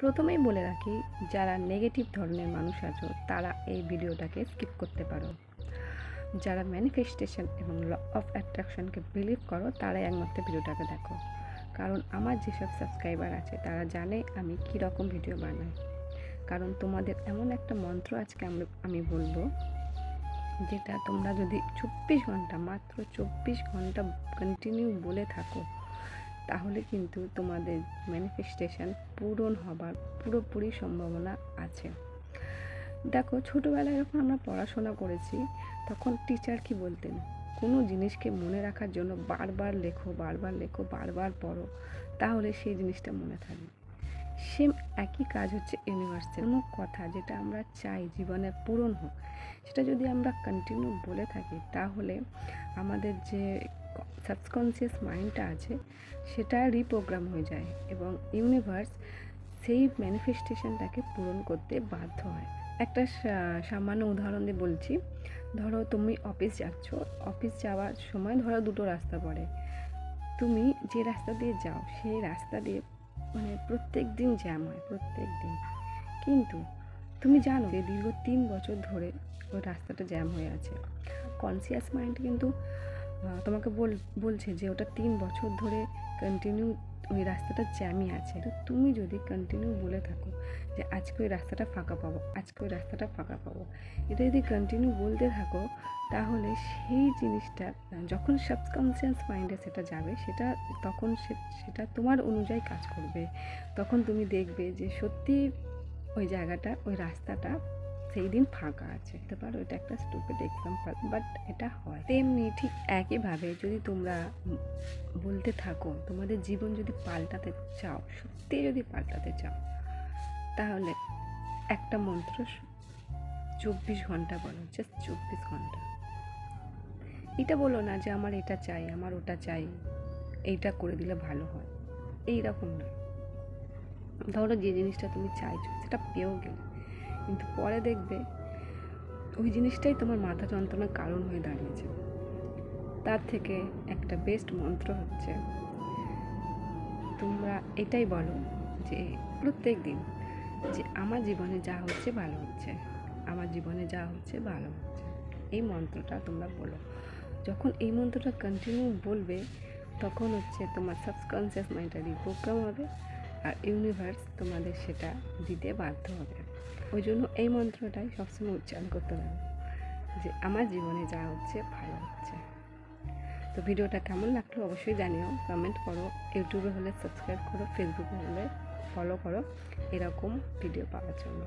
প্রথমেই বলে রাখি, যারা নেগেটিভ ধরনের মানুষ আছো তারা এই ভিডিওটাকে স্কিপ করতে পারো। যারা ম্যানিফেস্টেশন এবং ল অফ অ্যাট্রাকশনকে বিলিভ করো তারাই একমাত্র ভিডিওটাকে দেখো। কারণ আমার যেসব সাবস্ক্রাইবার আছে তারা জানে আমি কীরকম ভিডিও বানাই। কারণ তোমাদের এমন একটা মন্ত্র আজকে আমি বলবো, যেটা তোমরা যদি 24 ঘন্টা, মাত্র 24 ঘন্টা কন্টিনিউ বলে থাকো, তাহলে কিন্তু তোমাদের ম্যানিফেস্টেশন পূরণ হবার পুরোপুরি সম্ভাবনা আছে। দেখো, ছোটোবেলায় যখন আমরা পড়াশোনা করেছি তখন টিচার কি বলতেন, কোনো জিনিসকে মনে রাখার জন্য বারবার লেখো, বারবার লেখো, বারবার পড়ো, তাহলে সেই জিনিসটা মনে থাকবে। সেম একই কাজ হচ্ছে ইউনিভার্সের। কোনো কথা যেটা আমরা চাই জীবনে পূরণ হোক, সেটা যদি আমরা কন্টিনিউ বলে থাকি, তাহলে আমাদের যে সাবকনসিয়াস মাইন্ডটা আছে সেটা রিপ্রোগ্রাম হয়ে যায় এবং ইউনিভার্স সেই ম্যানিফেস্টেশনটাকে পূরণ করতে বাধ্য হয়। একটা সামান্য উদাহরণ দিয়ে বলছি। ধরো তুমি অফিস যাচ্ছ, অফিস যাওয়ার সময় ধরো দুটো রাস্তা পড়ে। তুমি যে রাস্তা দিয়ে যাও সেই রাস্তা দিয়ে প্রত্যেক দিন জ্যাম হয়, প্রত্যেক দিন। কিন্তু তুমি জানো যে দীর্ঘ 3 বছর ধরে ওই রাস্তাটা জ্যাম হয়ে আছে। কনসিয়াস মাইন্ড কিন্তু তোমাকে বলছে যে ওটা 3 বছর ধরে কন্টিনিউ ওই রাস্তাটা জ্যামই আছে। তো তুমি যদি কন্টিনিউ বলে থাকো যে আজকে ওই রাস্তাটা ফাঁকা পাবো, আজকে ওই রাস্তাটা ফাঁকা পাবো, এটা যদি কন্টিনিউ বলতে থাকো, তাহলে সেই জিনিসটা যখন সাবকনসিয়াস মাইন্ডে সেটা যাবে, তখন সেটা তোমার অনুযায়ী কাজ করবে। তখন তুমি দেখবে যে সত্যি ওই জায়গাটা, ওই রাস্তাটা সেই দিন ফাঁকা আছে। হতে পারো এটা একটা স্টুপিড এক্সাম্পল, বাট এটা হয়। তেমনি ঠিক একইভাবে যদি তোমরা বলতে থাকো, তোমাদের জীবন যদি পাল্টাতে চাও, সত্যি যদি পাল্টাতে চাও, তাহলে একটা মন্ত্র 24 ঘন্টা বলো, জাস্ট 24 ঘন্টা। এটা বলো না যে আমার এটা চাই, আমার ওটা চাই, এইটা করে দিলে ভালো হয়, এইরকম না। ধরো যে জিনিসটা তুমি চাইছো সেটা পেয়েও গেলে, কিন্তু পরে দেখবে ওই জিনিসটাই তোমার মাথা যন্ত্রণার কারণ হয়ে দাঁড়িয়েছে। তার থেকে একটা বেস্ট মন্ত্র হচ্ছে, তোমরা এটাই বলো যে প্রত্যেক দিন যে আমার জীবনে যা হচ্ছে ভালো হচ্ছে, আমার জীবনে যা হচ্ছে ভালো হচ্ছে। এই মন্ত্রটা তোমরা বলো। যখন এই মন্ত্রটা কন্টিনিউ বলবে, তখন হচ্ছে তোমার সাবকনসিয়াস মাইন্ডটা রিপ্রোগ্রাম হবে আর ইউনিভার্স তোমাদের সেটা দিতে বাধ্য হবে। ওই জন্য এই মন্ত্রটাই সবসময় উচ্চারণ করতে হবে যে আমার জীবনে যা হচ্ছে ভালো হচ্ছে। তো ভিডিওটা কেমন লাগলো অবশ্যই জানিও, কমেন্ট করো। ইউটিউবে হলে সাবস্ক্রাইব করো, ফেসবুকে হলে ফলো করো এরকম ভিডিও পাওয়ার জন্য।